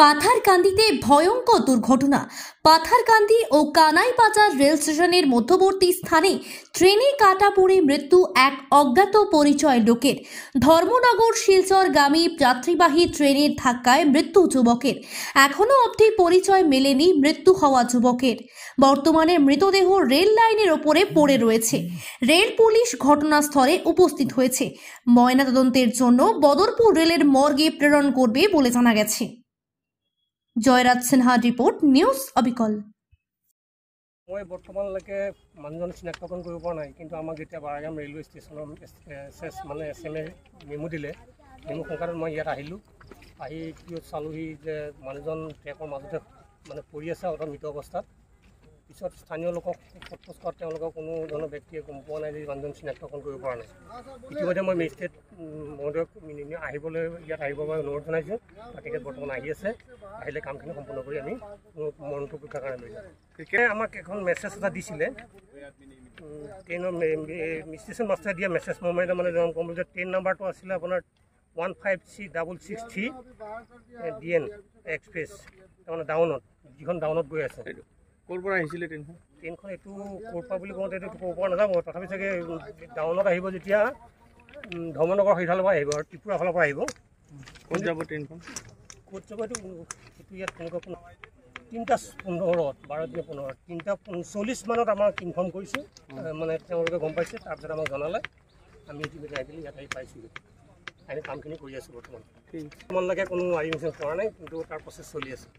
পাথারকান্দিতে ভয়ঙ্কর দুর্ঘটনা। পাথারকান্দি ও কানাইবাজার রেল স্টেশনের মধ্যবর্তী স্থানে ট্রেনে কাটা পড়ে মৃত্যু এক অজ্ঞাত পরিচয় লোকের। ধর্মনগর শিলচরগামী যাত্রীবাহী ট্রেনের ধাক্কায় মৃত্যু যুবকের। এখনো অবধি পরিচয় মেলেনি মৃত্যু হওয়া যুবকের। বর্তমানে মৃতদেহ রেল লাইনের ওপরে পড়ে রয়েছে। রেল পুলিশ ঘটনাস্থলে উপস্থিত হয়েছে। ময়নাতদন্তের জন্য বদরপুর রেলের মর্গে প্রেরণ করবে বলে জানা গেছে। জয়রাজ সিনহা রিপোর্ট, নিউজ অবিকল। মই বৰ্তমানলৈকে মানুহজন চিনাক্তকৰণ কৰিব পৰা নাই, কিন্তু আমাক যেতিয়া বাৰাগাম ৰেলৱে ষ্টেচনৰ এছ এম এ মেমু দিলে, মেমু সংক্ৰান্তত মই ইয়াত আহিলোঁ। আহি পিছত চালোঁহি যে মানুহজন ট্ৰেকৰ মাজতে পৰি আছে মৃত অৱস্থাত। পিছত স্থানীয় লোকক সোধ-পোছ কৰাত তেওঁলোকৰ কোনো ধৰণৰ ব্যক্তিয়ে গম পোৱা নাই যে মানুহজন চিনাক্তকৰণ কৰিব পৰা নাই। ইতিমধ্যে মই মেজিষ্ট্ৰেট মহোদয়ক আহিবলৈ ইয়াত আহিবৰ বাবে অনুৰোধ জনাইছোঁ। তেখেত বৰ্তমান আহি আছে। আহিলে কামখিনি সম্পূৰ্ণ কৰি আমি মৰণোত্তৰ পৰীক্ষাৰ কাৰণে লৈ যাম। তেখেতে আমাক এখন মেছেজ এটা দিছিলে, ট্ৰেইনৰ ষ্টেচন মাষ্টাৰে দিয়া মেছেজ। মই ক'ম যে ট্ৰেইন নাম্বাৰটো আছিলে আপোনাৰ 15C663 DN এক্সপ্ৰেছ, তাৰমানে ডাউনত, যিখন ডাউনত গৈ আছে। ক'ৰ পৰা আহিছিলে ট্ৰেইনখন? ট্ৰেইনখন এইটো ক'ৰ পৰা বুলি কওঁতে এইটো ক'ৰ পৰা নাযাব, তথাপি চাগে ডাউনত আহিব। যেতিয়া ধৰ্মনগৰ সেইফালৰ পৰা আহিব আৰু ত্ৰিপুৰা ফালৰ পৰা আহিব। ক'ত যাব ট্ৰেইনখন? ক'ত যাব এইটো ইয়াত তেনেকুৱা কোনো 3:15, 12:15, 3:40 মানত আমাক ইনফৰ্ম কৰিছোঁ। তেওঁলোকে গম পাইছে, তাৰপিছত আমাক জনালে। আমি ইতিমধ্যে আহি ইয়াত আহি পাইছোঁ। আমি কামখিনি কৰি আছোঁ। বৰ্তমানলৈকে কোনো আইডেণ্টিফিকেশ্যন কৰা নাই, কিন্তু তাৰ প্ৰচেছ চলি আছে।